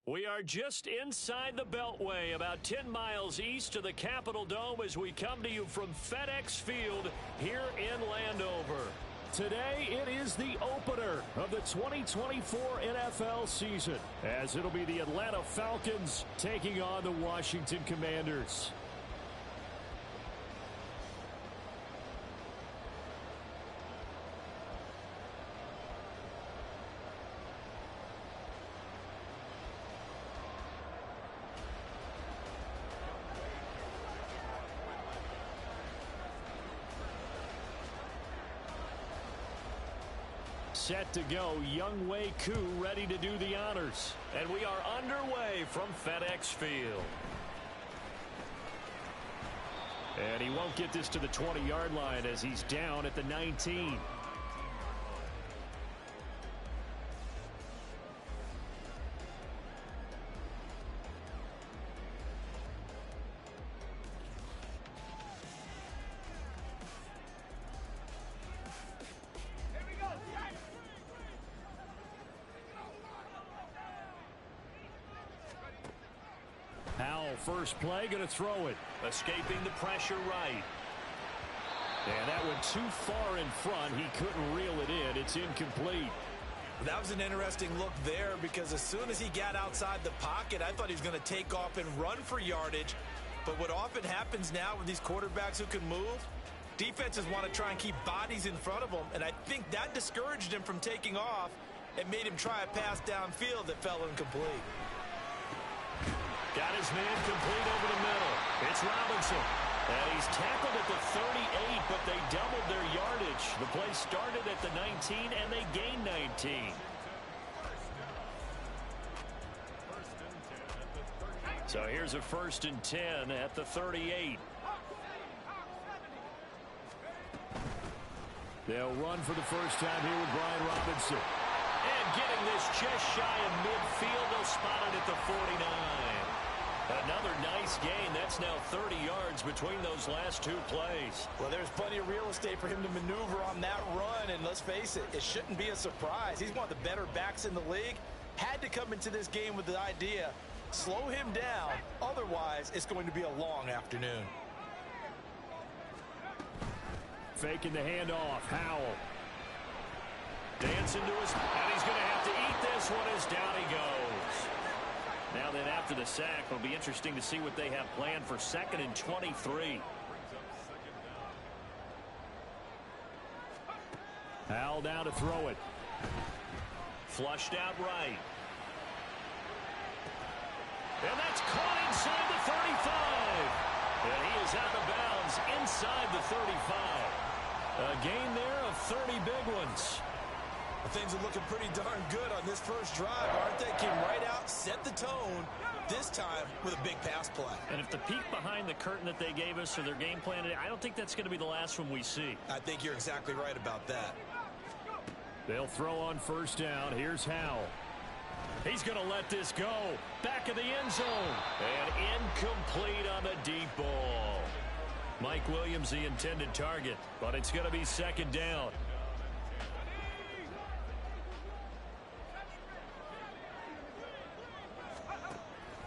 We are just inside the Beltway, about 10 miles east of the Capitol Dome as we come to you from FedEx Field here in Landover. Today, it is the opener of the 2024 NFL season, as it'll be the Atlanta Falcons taking on the Washington Commanders. Set to go, Younghoe Koo ready to do the honors. And we are underway from FedEx Field. And he won't get this to the 20-yard line as he's down at the 19. Howell, first play, going to throw it. Escaping the pressure right. And that went too far in front. He couldn't reel it in. It's incomplete. That was an interesting look there because as soon as he got outside the pocket, I thought he was going to take off and run for yardage. But what often happens now with these quarterbacks who can move, defenses want to try and keep bodies in front of them. And I think that discouraged him from taking off and made him try a pass downfield that fell incomplete. Got his man complete over the middle. It's Robinson. And he's tackled at the 38, but they doubled their yardage. The play started at the 19, and they gained 19. So here's a 1st and 10 at the 38. They'll run for the first time here with Brian Robinson. And getting this just shy of midfield, they'll spot it at the 49. Another nice gain. That's now 30 yards between those last two plays. Well, there's plenty of real estate for him to maneuver on that run, and let's face it, it shouldn't be a surprise. He's one of the better backs in the league. Had to come into this game with the idea, slow him down, otherwise it's going to be a long afternoon. Faking the handoff, Howell. Dancing to his, and he's going to have to eat this one as down he goes. Now then, after the sack, it'll be interesting to see what they have planned for 2nd and 23. Howell down to throw it. Flushed out right. And that's caught inside the 35. And he is out of bounds inside the 35. A gain there of 30 big ones. Things are looking pretty darn good on this first drive, aren't they? Came right out, set the tone, this time with a big pass play. And if the peek behind the curtain that they gave us or their game plan today, I don't think that's going to be the last one we see. I think you're exactly right about that. They'll throw on 1st down. Here's Howell. He's going to let this go. Back of the end zone. And incomplete on the deep ball. Mike Williams, the intended target, but it's going to be 2nd down.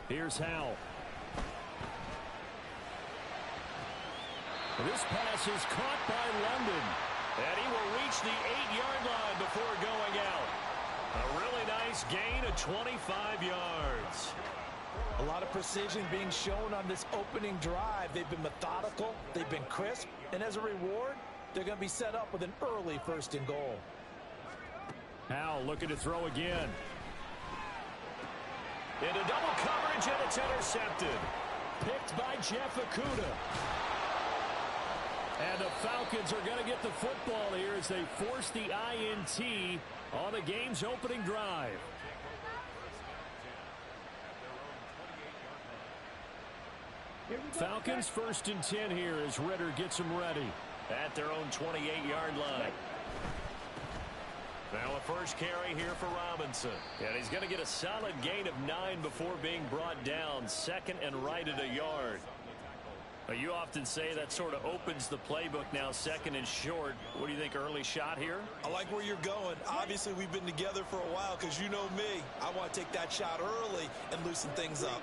Here's Howell. This pass is caught by London. And he will reach the 8-yard line before going out. A really nice gain of 25 yards. A lot of precision being shown on this opening drive. They've been methodical. They've been crisp. And as a reward, they're going to be set up with an early 1st and goal. Howell looking to throw again. Into double coverage, and it's intercepted. Picked by Jeff Okudah. And the Falcons are going to get the football here as they force the INT on the game's opening drive. Falcons 1st and 10 here as Ritter gets them ready at their own 28-yard line. Now a first carry here for Robinson. And he's going to get a solid gain of 9 before being brought down. 2nd and right at a yard. Well, you often say that sort of opens the playbook now, second and short. What do you think, early shot here? I like where you're going. Obviously, we've been together for a while because you know me. I want to take that shot early and loosen things up.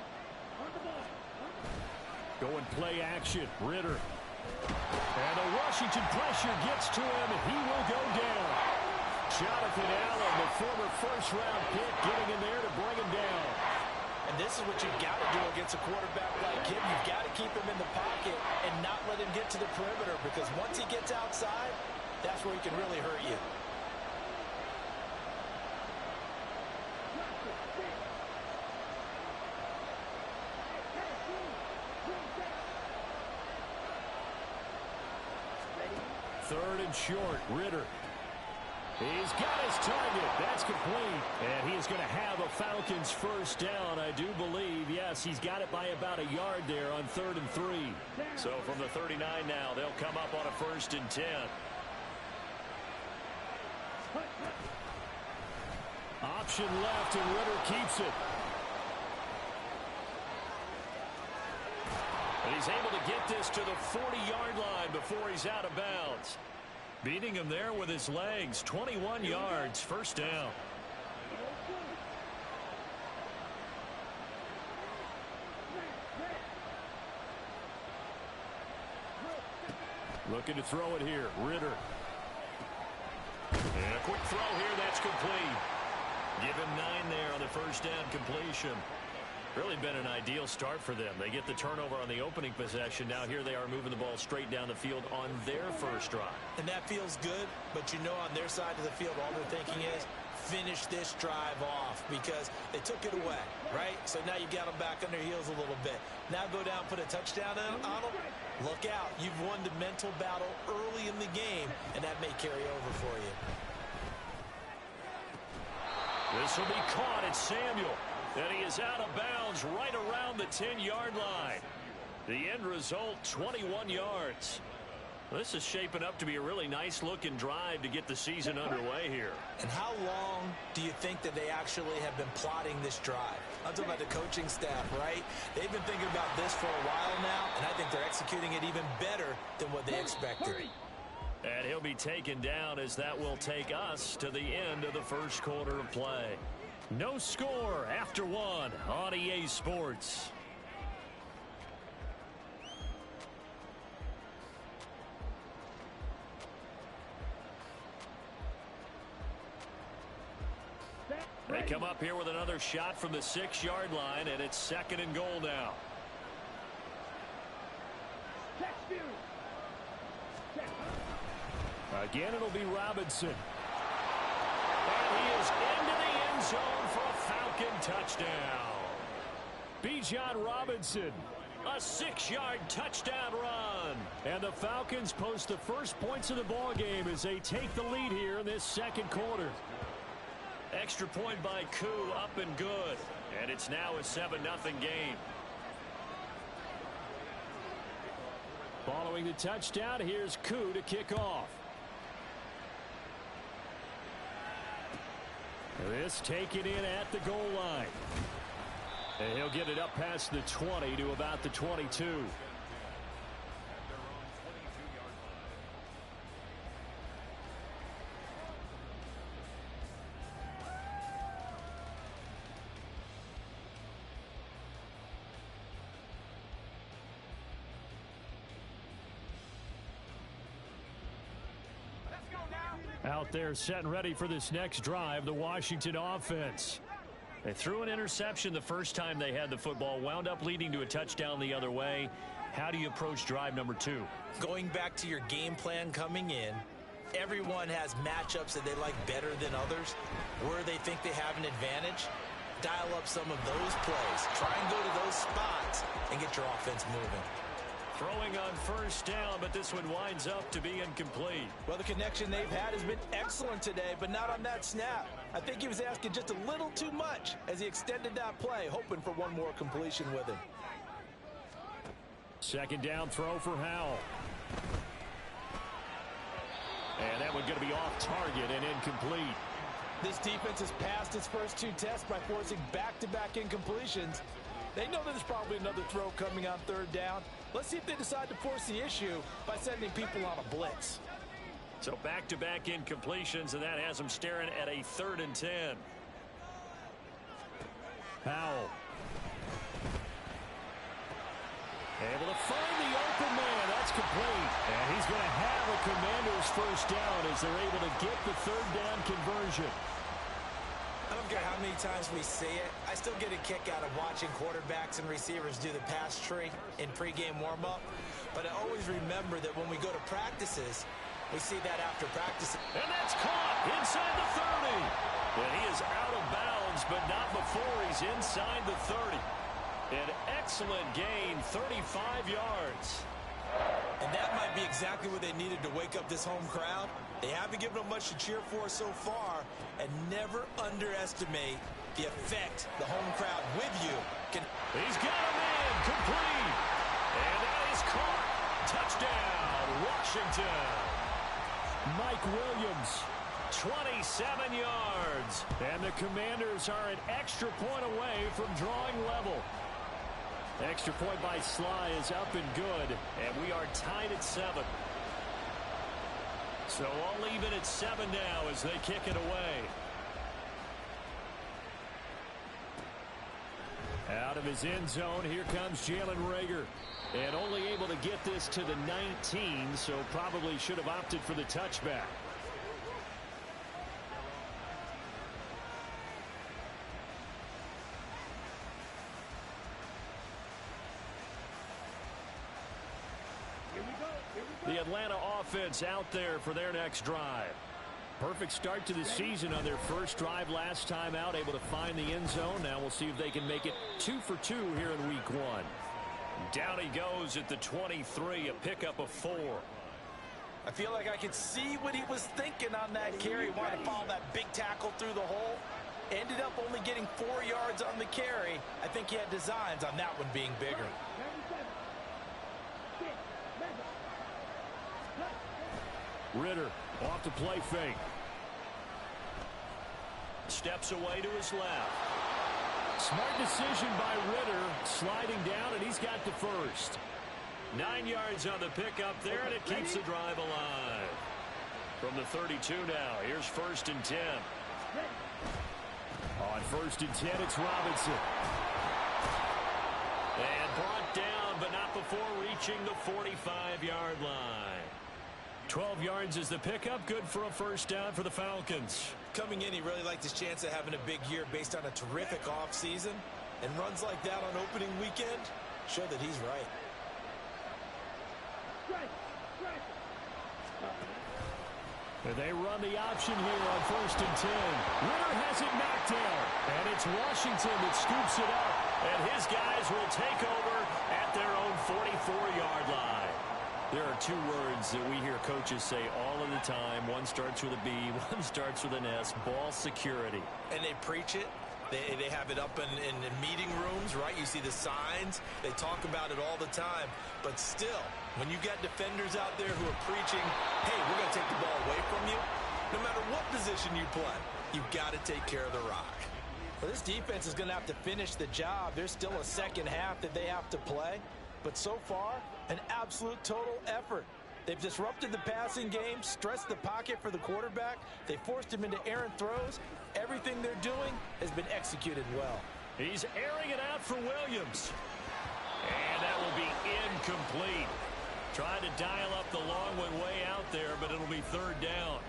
Going play action. Ritter. And the Washington pressure gets to him, and he will go down. Jonathan Allen, the former first-round pick, getting in there to bring him down. And this is what you've got to do against a quarterback like him. You've got to keep him in the pocket and not let him get to the perimeter, because once he gets outside, that's where he can really hurt you. Third and short. Ritter. He's got his target. That's complete. And he is going to have a Falcons first down, I do believe. Yes, he's got it by about a yard there on 3rd and 3. So from the 39 now, they'll come up on a 1st and 10. Option left, and Ritter keeps it. And he's able to get this to the 40-yard line before he's out of bounds. Beating him there with his legs. 21 yards, first down. Looking to throw it here. Ritter. And a quick throw here. That's complete. Give him 9 there on the first down completion. Really been an ideal start for them. They get the turnover on the opening possession. Now here they are moving the ball straight down the field on their first drive. And that feels good, but you know on their side of the field all they're thinking is finish this drive off because they took it away, right? So now you got them back on their heels a little bit. Now go down, put a touchdown on them. Look out. You've won the mental battle early in the game, and that may carry over for you. This will be caught. It's Samuel. And he is out of bounds right around the 10-yard line. The end result, 21 yards. This is shaping up to be a really nice-looking drive to get the season underway here. And how long do you think that they actually have been plotting this drive? I'm talking about the coaching staff, right? They've been thinking about this for a while now, and I think they're executing it even better than what they expected. And he'll be taken down as that will take us to the end of the first quarter of play. No score after 1 on EA Sports. They come up here with another shot from the 6-yard line, and it's 2nd and goal now. Again, it'll be Robinson. And he is into the end zone for a Falcon touchdown. Bijan Robinson, a 6-yard touchdown run. And the Falcons post the first points of the ball game as they take the lead here in this second quarter. Extra point by Koo, up and good. And it's now a 7-0 game. Following the touchdown, here's Koo to kick off. This taken in at the goal line. And he'll get it up past the 20 to about the 22. Out there set and ready for this next drive, the Washington offense. They threw an interception the first time they had the football, wound up leading to a touchdown the other way. How do you approach drive number 2? Going back to your game plan coming in, everyone has matchups that they like better than others. Where they think they have an advantage, dial up some of those plays. Try and go to those spots and get your offense moving. Throwing on first down, but this one winds up to be incomplete. Well, the connection they've had has been excellent today, but not on that snap. I think he was asking just a little too much as he extended that play, hoping for one more completion with him. Second down throw for Howell. And that one going to be off target and incomplete. This defense has passed its first 2 tests by forcing back-to-back incompletions. They know there's probably another throw coming on 3rd down. Let's see if they decide to force the issue by sending people on a blitz. So back-to-back incompletions, and that has them staring at a 3rd and 10. Powell. Able to find the open man. That's complete. And he's going to have a Commanders first down as they're able to get the 3rd down conversion. I don't care how many times we see it. I still get a kick out of watching quarterbacks and receivers do the pass tree in pregame warm-up. But I always remember that when we go to practices, we see that after practice. And that's caught inside the 30. And he is out of bounds, but not before he's inside the 30. An excellent gain, 35 yards. And that might be exactly what they needed to wake up this home crowd. They haven't given them much to cheer for so far, and never underestimate the effect the home crowd with you can. He's got a man, complete. And that is caught. Touchdown, Washington. Mike Williams, 27 yards. And the Commanders are an extra point away from drawing level. Extra point by Sly is up and good, and we are tied at 7. So all even at 7 now as they kick it away. Out of his end zone, here comes Jalen Reagor. And only able to get this to the 19, so probably should have opted for the touchback. The Atlanta offense out there for their next drive. Perfect start to the season on their first drive last time out, able to find the end zone. Now we'll see if they can make it 2 for 2 here in week 1. Down he goes at the 23, a pickup of 4. I feel like I could see what he was thinking on that carry. Wanted to follow that big tackle through the hole. Ended up only getting 4 yards on the carry. I think he had designs on that one being bigger. Ritter off the play fake. Steps away to his left. Smart decision by Ritter, sliding down, and he's got the first. 9 yards on the pickup there, and it keeps the drive alive. From the 32 now, here's 1st and 10. On 1st and 10, it's Robinson. And brought down, but not before reaching the 45-yard line. 12 yards is the pickup, good for a first down for the Falcons. Coming in, he really liked his chance of having a big year based on a terrific offseason. And runs like that on opening weekend show that he's right. And they run the option here on 1st and 10. Ritter has it knocked down. And it's Washington that scoops it up. And his guys will take over at their own 44-yard line. There are 2 words that we hear coaches say all of the time. One starts with a B, one starts with an S. Ball security. And they preach it. They have it up in meeting rooms, right? You see the signs. They talk about it all the time. But still, when you got defenders out there who are preaching, hey, we're going to take the ball away from you, no matter what position you play, you've got to take care of the rock. Well, this defense is going to have to finish the job. There's still a second half that they have to play. But so far, an absolute total effort. They've disrupted the passing game, stressed the pocket for the quarterback. They forced him into errant throws. Everything they're doing has been executed well. He's airing it out for Williams. And that will be incomplete. Trying to dial up the long one way out there, but it'll be 3rd down.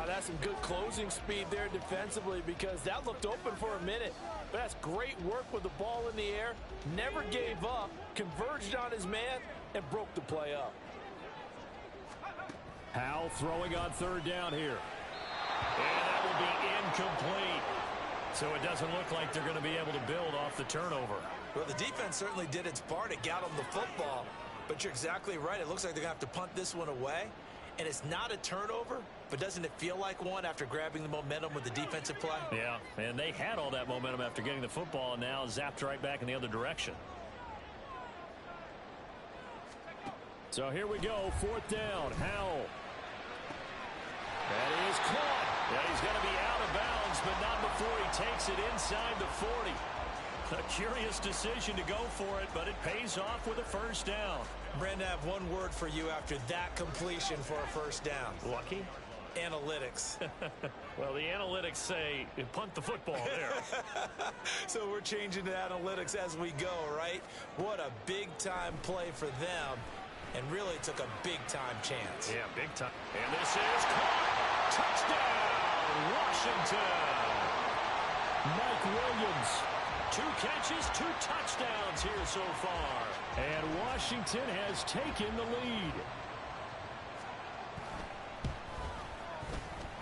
That's some good closing speed there defensively because that looked open for a minute. But that's great work with the ball in the air. Never gave up, converged on his man, and broke the play up. Howell throwing on 3rd down here. And that will be incomplete. So it doesn't look like they're going to be able to build off the turnover. Well, the defense certainly did its part. It got them the football. But you're exactly right. It looks like they're going to have to punt this one away. And it's not a turnover, but doesn't it feel like one after grabbing the momentum with the defensive play? Yeah, and they had all that momentum after getting the football and now zapped right back in the other direction. So here we go, 4th down, Howell. That is caught. Yeah, he's going to be out of bounds, but not before he takes it inside the 40. A curious decision to go for it, but it pays off with a first down. Brandon, I have one word for you after that completion for a first down. Lucky? Analytics. Well, the analytics say punt the football there. So we're changing to analytics as we go, right? What a big-time play for them, and really took a big-time chance. Yeah, big time. And this is caught. Touchdown, Washington. Mike Williams. 2 catches, 2 touchdowns here so far. And Washington has taken the lead.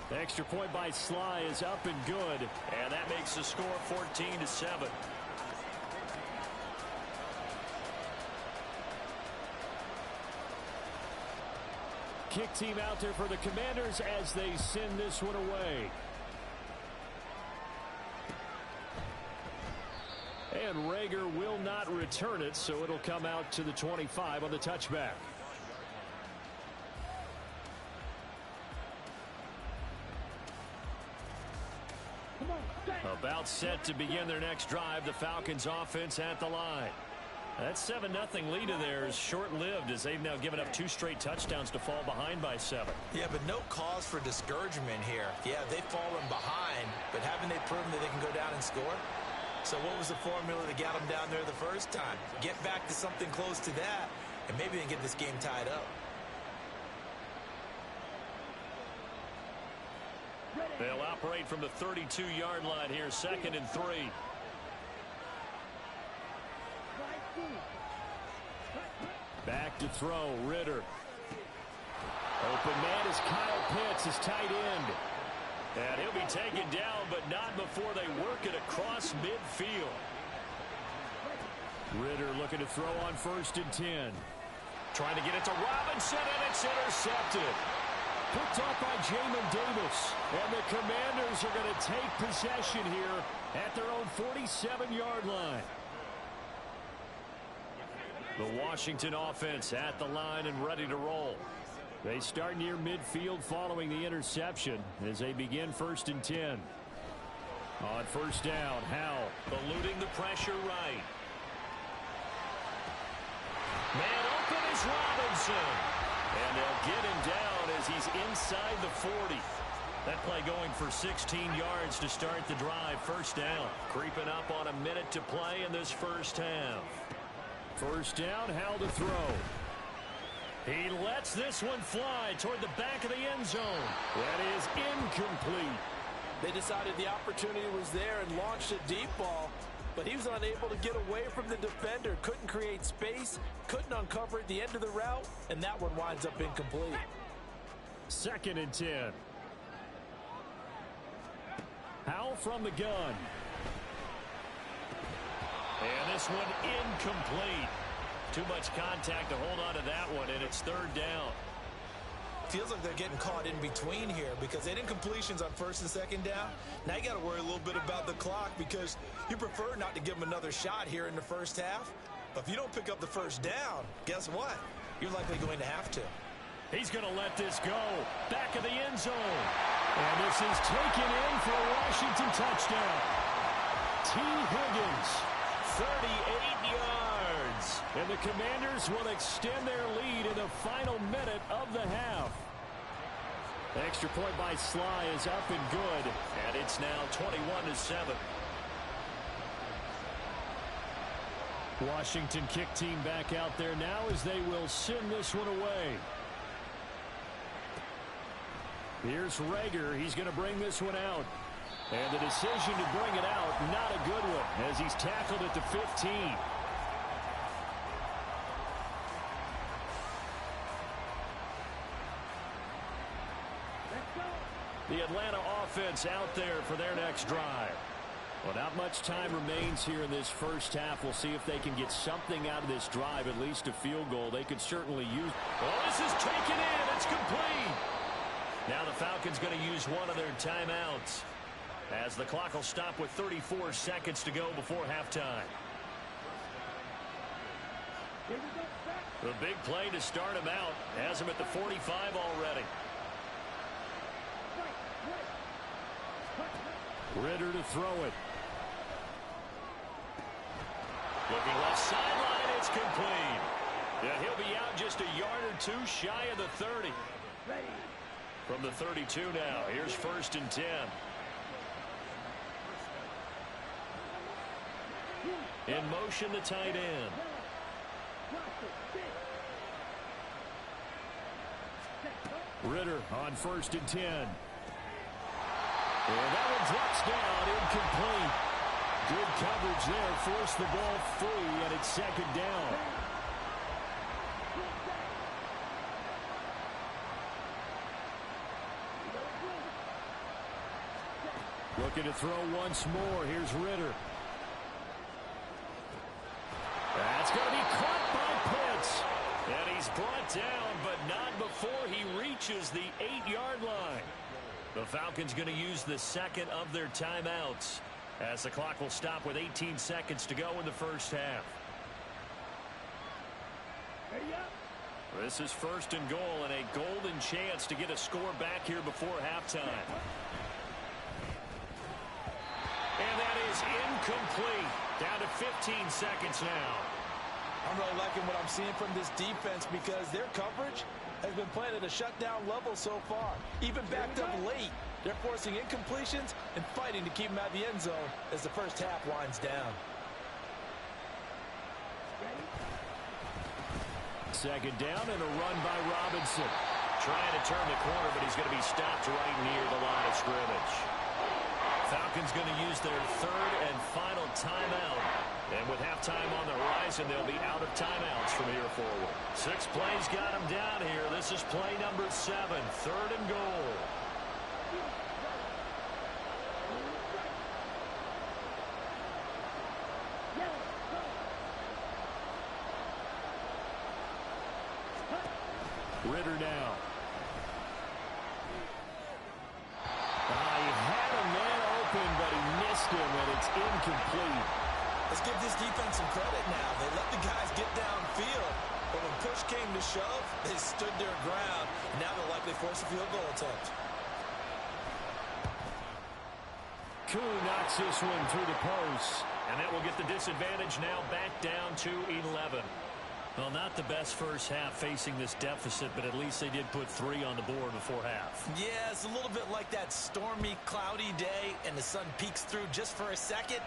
The extra point by Sly is up and good. And that makes the score 14-7. Kick team out there for the Commanders as they send this one away. And Rager will not return it, so it'll come out to the 25 on the touchback. About set to begin their next drive, the Falcons offense at the line. That 7-0 lead of theirs short-lived as they've now given up 2 straight touchdowns to fall behind by 7. Yeah, but no cause for discouragement here. Yeah, they've fallen behind, but haven't they proven that they can go down and score? So what was the formula that got them down there the first time? Get back to something close to that, and maybe they can get this game tied up. They'll operate from the 32-yard line here, 2nd and 3. Back to throw, Ritter. Open man is Kyle Pitts, his tight end. And he'll be taken down, but not before they work it across midfield. Ritter looking to throw on 1st and 10. Trying to get it to Robinson, and it's intercepted. Picked off by Jamin Davis. And the Commanders are going to take possession here at their own 47-yard line. The Washington offense at the line and ready to roll. They start near midfield following the interception as they begin 1st and 10. On 1st down, Howell eluding the pressure right. Man open is Robinson. And they'll get him down as he's inside the 40. That play going for 16 yards to start the drive. 1st down. Creeping up on a minute to play in this first half. 1st down, Howell to throw. He lets this one fly toward the back of the end zone. That is incomplete. They decided the opportunity was there and launched a deep ball, but he was unable to get away from the defender. Couldn't create space, couldn't uncover at the end of the route, and that one winds up incomplete. 2nd and 10. Howell from the gun. And this one incomplete. Too much contact to hold on to that one, and it's 3rd down. Feels like they're getting caught in between here because they did incompletions on 1st and 2nd down. Now you got to worry a little bit about the clock because you prefer not to give them another shot here in the first half. But if you don't pick up the 1st down, guess what? You're likely going to have to. He's going to let this go. Back of the end zone. And this is taken in for a Washington touchdown. T. Higgins, 38 yards. And the Commanders will extend their lead in the final minute of the half. The extra point by Sly is up and good. And it's now 21-7. Washington kick team back out there now as they will send this one away. Here's Rager. He's going to bring this one out. And the decision to bring it out, not a good one, as he's tackled at the 15. The Atlanta offense out there for their next drive. Well, not much time remains here in this first half. We'll see if they can get something out of this drive, at least a field goal. They could certainly use. Oh, this is taken in. It's complete. Now the Falcons going to use one of their timeouts as the clock will stop with 34 seconds to go before halftime. The big play to start him out has him at the 45 already. Ritter to throw it. Looking left sideline, it's complete. Yeah, he'll be out just a yard or two shy of the 30. From the 32 now, here's 1st and 10. In motion, the tight end. Ritter on 1st and 10. And that one drops down, incomplete. Good coverage there, forced the ball free, and it's 2nd down. Looking to throw once more. Here's Ritter. That's going to be caught by Pitts. And he's brought down, but not before he reaches the 8-yard line. The Falcons going to use the second of their timeouts, as the clock will stop with 18 seconds to go in the first half. This is 1st and goal, and a golden chance to get a score back here before halftime. And that is incomplete. Down to 15 seconds now. I'm really liking what I'm seeing from this defense because their coverage has been playing at a shutdown level so far. Even backed up late, they're forcing incompletions and fighting to keep them out of the end zone as the first half winds down. 2nd down and a run by Robinson. Trying to turn the corner, but he's going to be stopped right near the line of scrimmage. Falcons going to use their 3rd and final timeout. And with halftime on the horizon, they'll be out of timeouts from here forward. 6 plays got them down here. This is play number 7, 3rd and goal. Ritter now. He had a man open, but he missed him, and it's incomplete. Let's give this defense some credit now. They let the guys get downfield, but when push came to shove, they stood their ground. Now they'll likely force a field goal attempt. Koo knocks this one through the post, and that will get the disadvantage now back down to 11. Well, not the best first half facing this deficit, but at least they did put 3 on the board before half. Yeah, it's a little bit like that stormy, cloudy day, and the sun peeks through just for a second.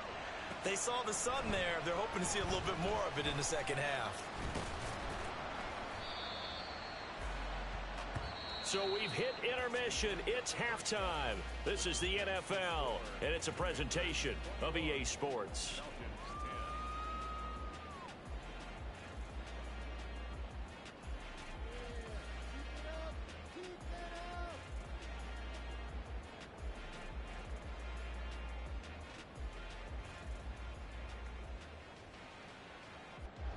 They saw the sun there. They're hoping to see a little bit more of it in the second half. So we've hit intermission. It's halftime. This is the NFL, and it's a presentation of EA Sports.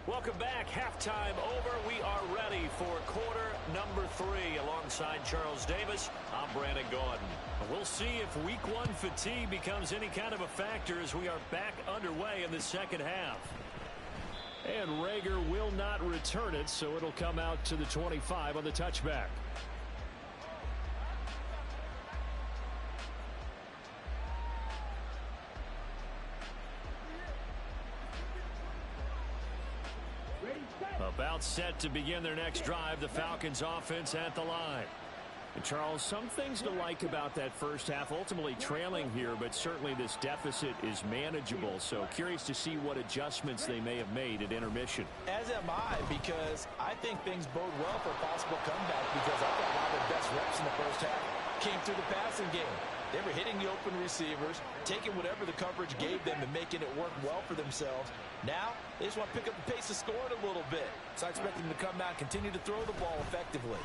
Welcome back. Halftime over. We are ready for quarter number 3. Alongside Charles Davis, I'm Brandon Gaudin. We'll see if week 1 fatigue becomes any kind of a factor as we are back underway in the second half. And Rager will not return it, so it'll come out to the 25 on the touchback. About set to begin their next drive, the Falcons offense at the line. And Charles, some things to like about that first half, ultimately trailing here, but certainly this deficit is manageable. So curious to see what adjustments they may have made at intermission. As am I, because I think things bode well for a possible comeback, because I thought a lot of their best reps in the first half came through the passing game. They were hitting the open receivers, taking whatever the coverage gave them and making it work well for themselves. Now, they just want to pick up the pace of scoring a little bit. So I expect them to come out and continue to throw the ball effectively.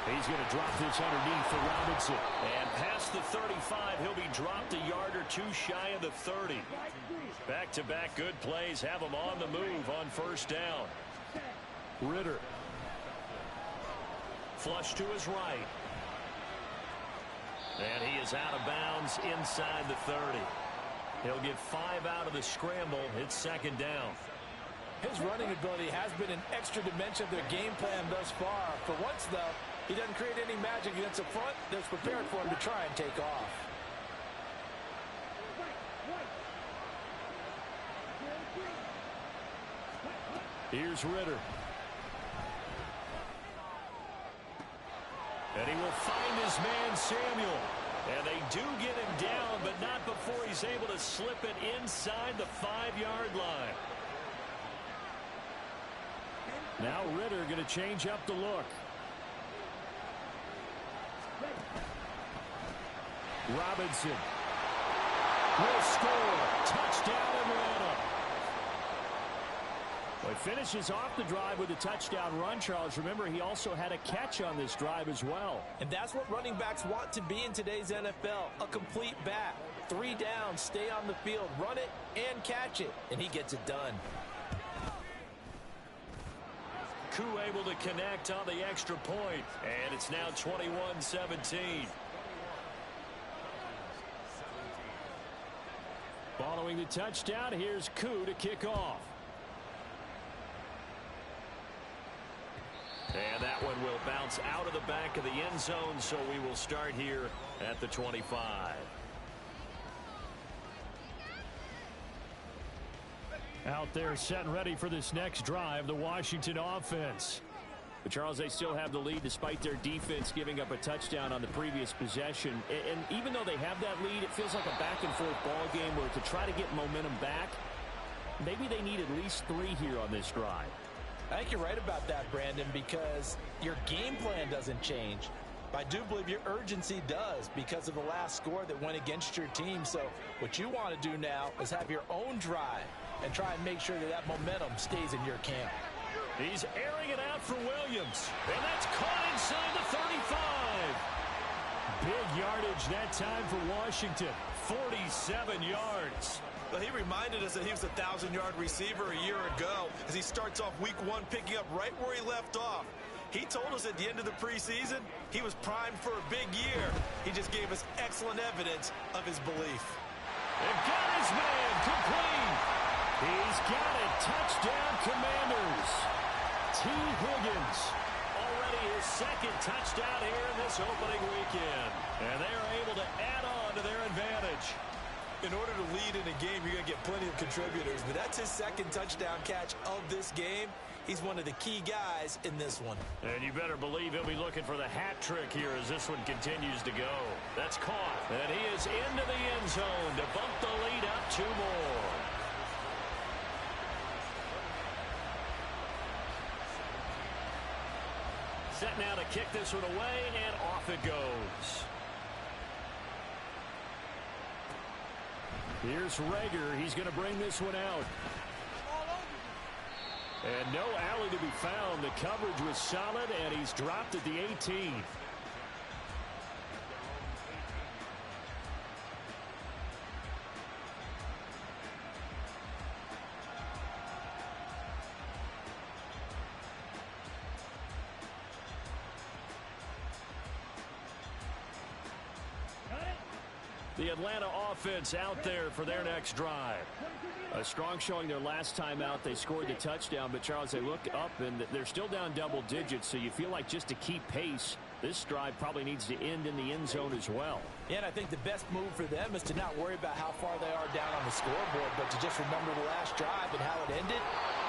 He's going to drop this underneath for Robinson. And past the 35, he'll be dropped a yard or 2 shy of the 30. Back-to-back good plays have him on the move on first down. Ritter. Flush to his right. And he is out of bounds inside the 30. He'll get 5 out of the scramble. It's second down. His running ability has been an extra dimension of their game plan thus far. For once, though, he doesn't create any magic against the front that's prepared for him to try and take off. Here's Ritter. And he will find his man Samuel. And they do get him down, but not before he's able to slip it inside the 5-yard line. Now Ritter going to change up the look. Robinson will score. Touchdown Atlanta. Well, he finishes off the drive with a touchdown run, Charles. Remember, he also had a catch on this drive as well. And that's what running backs want to be in today's NFL, a complete back. 3 downs, stay on the field, run it, and catch it. And he gets it done. Koo able to connect on the extra point. And it's now 21-17. Following the touchdown, here's Koo to kick off. And that one will bounce out of the back of the end zone, so we will start here at the 25. Out there set and ready for this next drive, the Washington offense. But Charles, they still have the lead despite their defense giving up a touchdown on the previous possession. And even though they have that lead, it feels like a back-and-forth ball game where to try to get momentum back, maybe they need at least 3 here on this drive. I think you're right about that, Brandon, because your game plan doesn't change. But I do believe your urgency does because of the last score that went against your team. So what you want to do now is have your own drive and try and make sure that that momentum stays in your camp. He's airing it out for Williams. And that's caught inside the 35. Big yardage that time for Washington. 47 yards. Well, he reminded us that he was a 1,000-yard receiver a year ago as he starts off week 1 picking up right where he left off. He told us at the end of the preseason he was primed for a big year. He just gave us excellent evidence of his belief. And got his man complete. He's got it. Touchdown, Commanders. T. Higgins. Already his 2nd touchdown here in this opening weekend. And they are able to add on to their advantage. In order to lead in a game, you're going to get plenty of contributors, but that's his 2nd touchdown catch of this game. He's one of the key guys in this one. And you better believe he'll be looking for the hat trick here as this one continues to go. That's caught. And he is into the end zone to bump the lead up 2 more. Set now to kick this one away, and off it goes. Here's Rager. He's going to bring this one out. And no alley to be found. The coverage was solid, and he's dropped at the 18. The Atlanta offense out there for their next drive. A strong showing their last time out. They scored the touchdown, but Charles, they look up and they're still down double digits, so you feel like just to keep pace, this drive probably needs to end in the end zone as well. Yeah, and I think the best move for them is to not worry about how far they are down on the scoreboard, but to just remember the last drive and how it ended.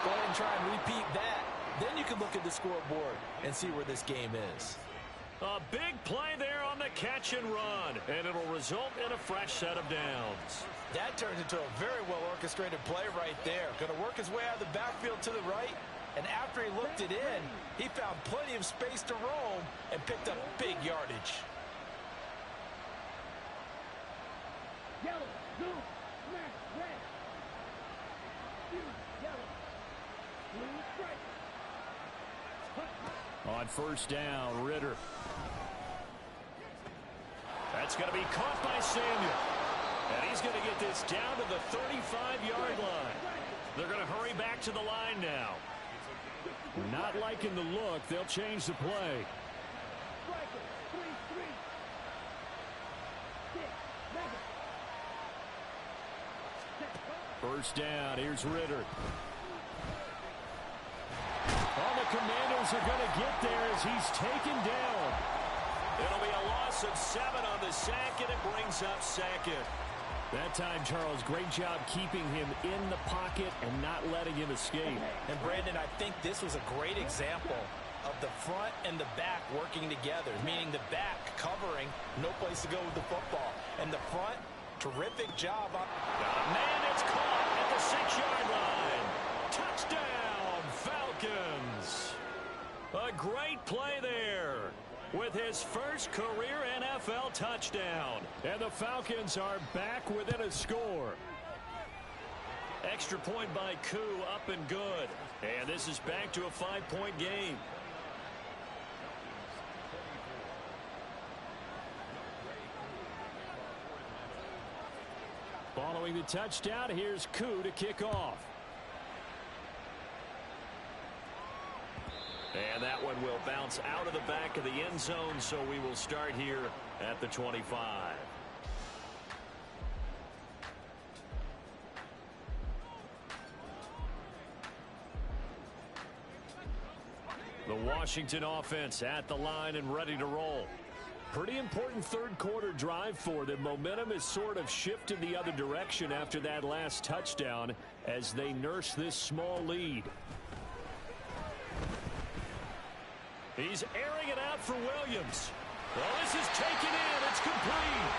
Go ahead and try and repeat that. Then you can look at the scoreboard and see where this game is. A big play there on the catch and run, and it'll result in a fresh set of downs. That turns into a very well-orchestrated play right there. Going to work his way out of the backfield to the right, and after he looked it in, he found plenty of space to roam and picked up big yardage. Yellow, blue, smash, red. Yellow, blue, strike. On first down, Ritter. That's going to be caught by Samuel. And he's going to get this down to the 35-yard line. They're going to hurry back to the line now. Not liking the look. They'll change the play. First down. Here's Ritter. All the Commanders are going to get there as he's taken down. It'll be a loss of 7 on the sack, and it brings up 2nd. That time, Charles, great job keeping him in the pocket and not letting him escape. And, Brandon, I think this was a great example of the front and the back working together, meaning the back covering, no place to go with the football. And the front, terrific job. Man, it's caught at the 6-yard line. Touchdown, Falcons. A great play there with his first career NFL touchdown. And the Falcons are back within a score. Extra point by Koo, up and good. And this is back to a 5-point game. Following the touchdown, here's Koo to kick off. And that one will bounce out of the back of the end zone, so we will start here at the 25. The Washington offense at the line and ready to roll. Pretty important third quarter drive for them. Momentum has sort of shifted the other direction after that last touchdown as they nurse this small lead. He's airing it out for Williams. Well, this is taken in. It's complete.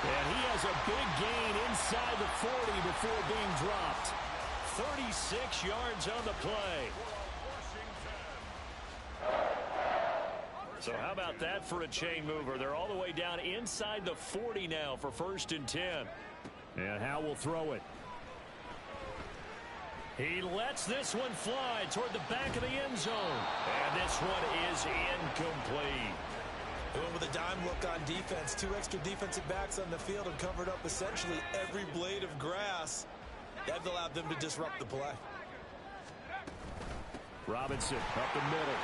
And he has a big gain inside the 40 before being dropped. 36 yards on the play. So how about that for a chain mover? They're all the way down inside the 40 now for 1st and 10. And Howe will throw it. He lets this one fly toward the back of the end zone. And this one is incomplete. With a dime look on defense, 2 extra defensive backs on the field and covered up essentially every blade of grass. That allowed them to disrupt the play. Robinson up the middle.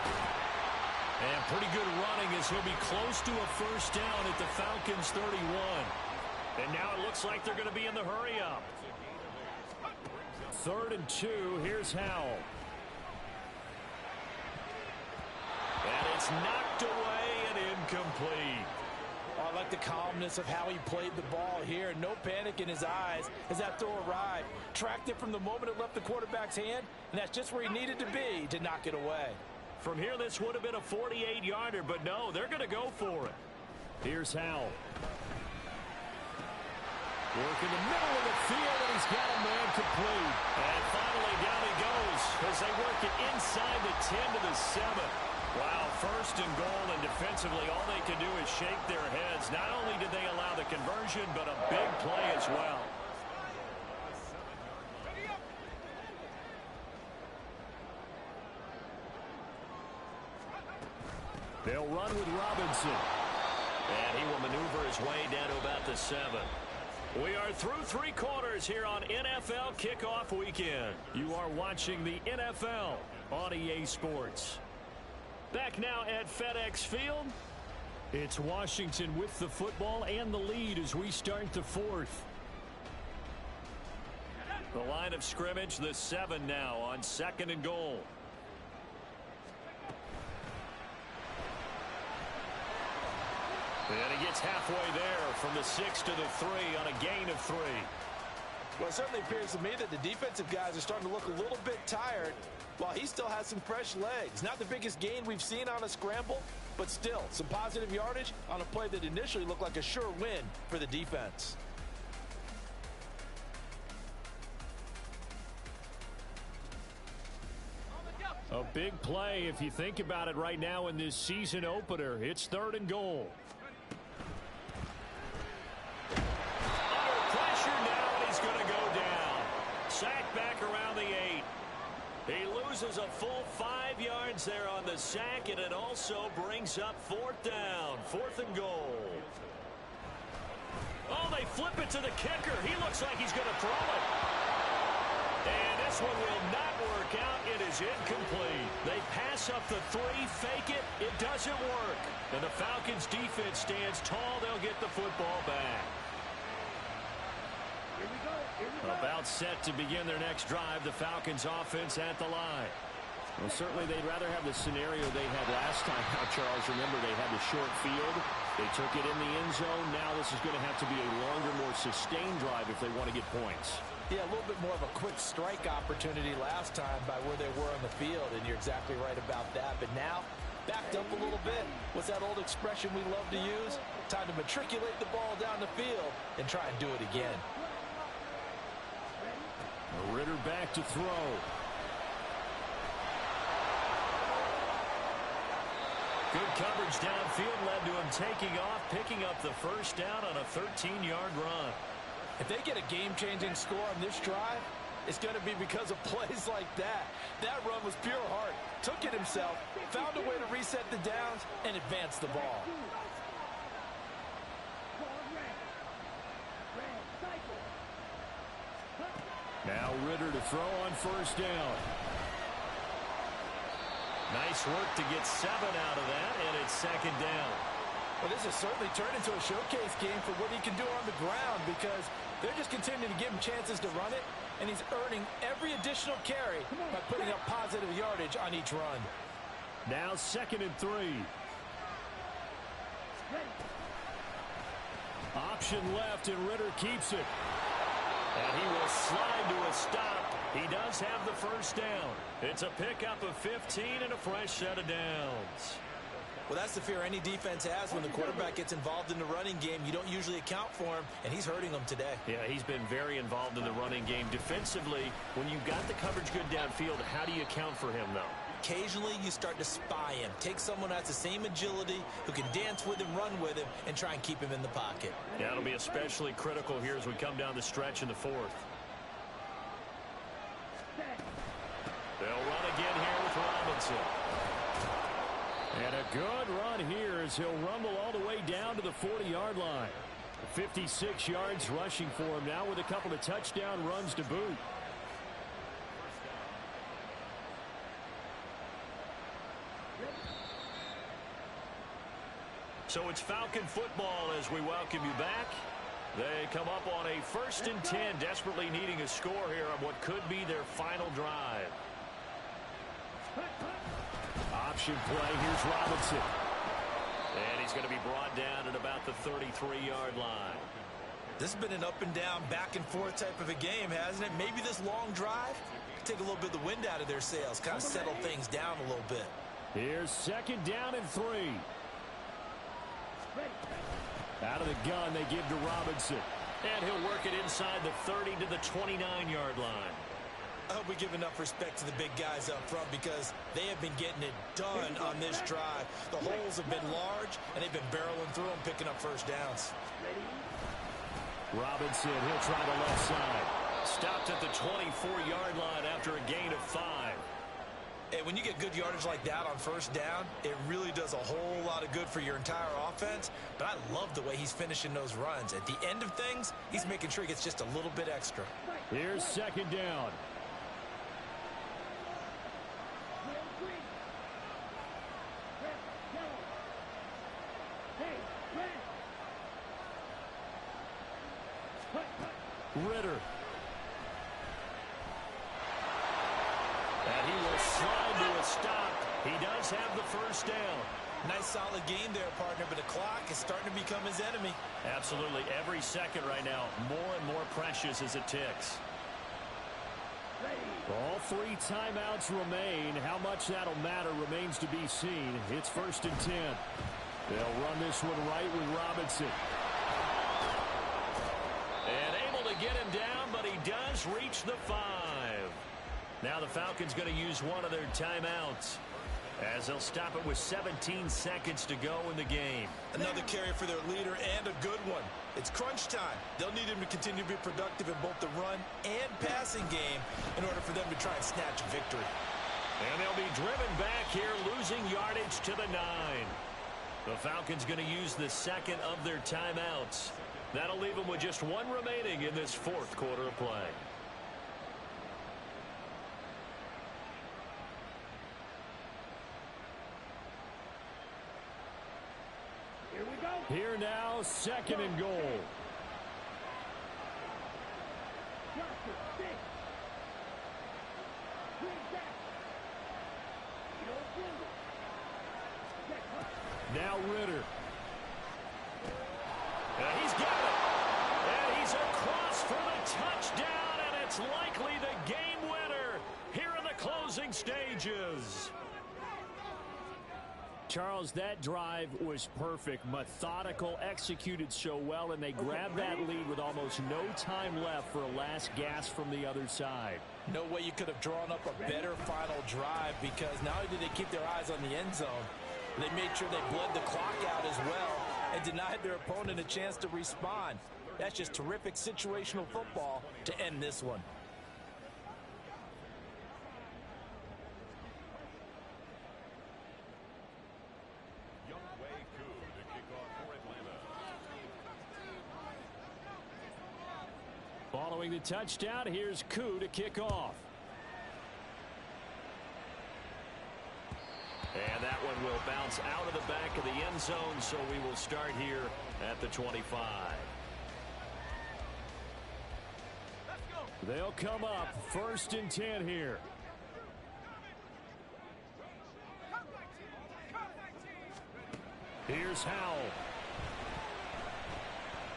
And pretty good running as he'll be close to a first down at the Falcons 31. And now it looks like they're going to be in the hurry up. 3rd and 2. Here's Howell. And it's knocked away and incomplete. Oh, I like the calmness of how he played the ball here. No panic in his eyes as that throw arrived. Tracked it from the moment it left the quarterback's hand, and that's just where he needed to be to knock it away. From here, this would have been a 48-yarder, but no, they're going to go for it. Here's Howell. Work in the middle of the field, and he's got a man complete. And finally, down he goes as they work it inside the 10 to the 7. Wow, 1st and goal, and defensively, all they can do is shake their heads. Not only did they allow the conversion, but a big play as well. They'll run with Robinson. And he will maneuver his way down to about the 7. We are through 3 quarters here on NFL Kickoff Weekend. You are watching the NFL on EA Sports. Back now at FedEx Field. It's Washington with the football and the lead as we start the 4th. The line of scrimmage, the 7 now on 2nd and goal. And he gets halfway there from the 6 to the 3 on a gain of 3. Well, it certainly appears to me that the defensive guys are starting to look a little bit tired while he still has some fresh legs. Not the biggest gain we've seen on a scramble, but still some positive yardage on a play that initially looked like a sure win for the defense. A big play if you think about it right now in this season opener. It's 3rd and goal. Under pressure now, and he's going to go down. Sack back around the 8. He loses a full 5 yards there on the sack, and it also brings up 4th down. 4th and goal. Oh, they flip it to the kicker. He looks like he's going to throw it. And this one will not work out. It is incomplete. They pass up the 3, fake it. It doesn't work. And the Falcons defense stands tall. They'll get the football back. Here we go. About set to begin their next drive. The Falcons offense at the line. Well, certainly they'd rather have the scenario they had last time. Now, Charles, remember, they had the short field. They took it in the end zone. Now this is going to have to be a longer, more sustained drive if they want to get points. Yeah, a little bit more of a quick strike opportunity last time by where they were on the field, and you're exactly right about that. But now, backed up a little bit. What's that old expression we love to use? Time to matriculate the ball down the field and try and do it again. Ritter back to throw. Good coverage downfield led to him taking off, picking up the first down on a 13-yard run. If they get a game-changing score on this drive, it's going to be because of plays like that. That run was pure heart. Took it himself, found a way to reset the downs, and advance the ball. Now Ritter to throw on first down. Nice work to get 7 out of that, and it's second down. Well, this has certainly turned into a showcase game for what he can do on the ground because they're just continuing to give him chances to run it, and he's earning every additional carry by putting up positive yardage on each run. Now 2nd and 3. Option left, and Ritter keeps it. And he will slide to a stop. He does have the first down. It's a pickup of 15 and a fresh set of downs. Well, that's the fear any defense has when the quarterback gets involved in the running game. You don't usually account for him, and he's hurting them today. Yeah, he's been very involved in the running game. Defensively, when you've got the coverage good downfield, how do you account for him, though? Occasionally, you start to spy him. Take someone who has the same agility, who can dance with him, run with him, and try and keep him in the pocket. Yeah, it'll be especially critical here as we come down the stretch in the 4th. They'll run again here with Robinson. And a good run here as he'll rumble all the way down to the 40-yard line. 56 yards rushing for him now with a couple of touchdown runs to boot. So it's Falcon football as we welcome you back. They come up on a 1st and 10, desperately needing a score here on what could be their final drive. Option play, here's Robinson. And he's going to be brought down at about the 33-yard line. This has been an up and down, back and forth type of a game, hasn't it? Maybe this long drive take a little bit of the wind out of their sails, kind of settle things down a little bit. Here's 2nd down and 3. Out of the gun, they give to Robinson. And he'll work it inside the 30 to the 29-yard line. I hope we give enough respect to the big guys up front because they have been getting it done on this drive. The holes have been large, and they've been barreling through them, picking up first downs. Robinson, he'll try the left side. Stopped at the 24-yard line after a gain of 5. And when you get good yardage like that on first down, it really does a whole lot of good for your entire offense. But I love the way he's finishing those runs. At the end of things, he's making sure he gets just a little bit extra. Here's 2nd down. Ritter. And he will slide to a stop. He does have the first down. Nice solid game there, partner, but the clock is starting to become his enemy. Absolutely. Every second right now, more and more precious as it ticks. All 3 timeouts remain. How much that'll matter remains to be seen. It's 1st and 10. They'll run this one right with Robinson. And able to get him down, but he does reach the 5. Now the Falcons going to use one of their timeouts as they'll stop it with 17 seconds to go in the game. Another carry for their leader and a good one. It's crunch time. They'll need him to continue to be productive in both the run and passing game in order for them to try and snatch a victory. And they'll be driven back here, losing yardage to the 9. The Falcons going to use the 2nd of their timeouts. That'll leave them with just 1 remaining in this 4th quarter of play. Here we go. Here now, 2nd and goal. Now Ritter. He's got it. And he's across for the touchdown, and it's likely the game winner here in the closing stages. Charles, that drive was perfect, methodical, executed so well, and they grabbed that lead with almost no time left for a last gasp from the other side. No way you could have drawn up a better final drive, because not only did they keep their eyes on the end zone, they made sure they bled the clock out as well and denied their opponent a chance to respond. That's just terrific situational football to end this one. Following the touchdown, here's Koo to kick off. And that one will bounce out of the back of the end zone, so we will start here at the 25. They'll come up 1st and 10 here. Here's Howell.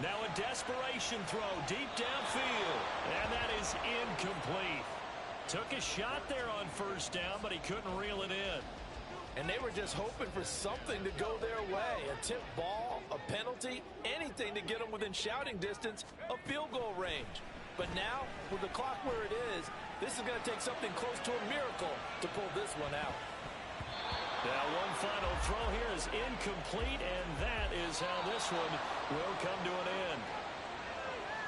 Now a desperation throw deep downfield, and that is incomplete. Took a shot there on 1st down, but he couldn't reel it in. And they were just hoping for something to go their way. A tipped ball, a penalty, anything to get them within shouting distance of field goal range. But now, with the clock where it is, this is going to take something close to a miracle to pull this one out. Now one final throw here is incomplete, and that is how this one will come to an end.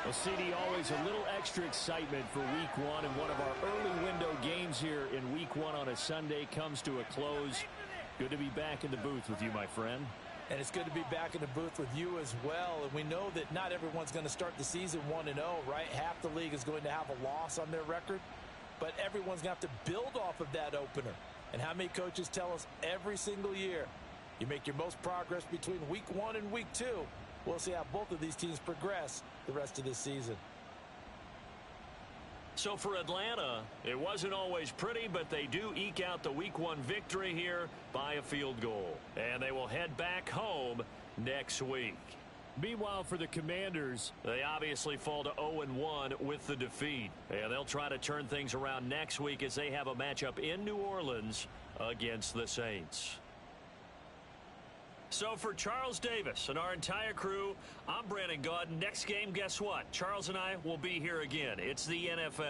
Well, CD, always a little extra excitement for week one, and one of our early window games here in week one on a Sunday comes to a close. Good to be back in the booth with you, my friend. And it's good to be back in the booth with you as well. And we know that not everyone's going to start the season 1-0, right? Half the league is going to have a loss on their record, but everyone's going to have to build off of that opener. And how many coaches tell us every single year, you make your most progress between week 1 and week 2. We'll see how both of these teams progress the rest of this season. So for Atlanta, it wasn't always pretty, but they do eke out the week 1 victory here by a field goal. And they will head back home next week. Meanwhile, for the Commanders, they obviously fall to 0-1 with the defeat. And they'll try to turn things around next week as they have a matchup in New Orleans against the Saints. So for Charles Davis and our entire crew, I'm Brandon Gaudin. Next game, guess what? Charles and I will be here again. It's the NFL.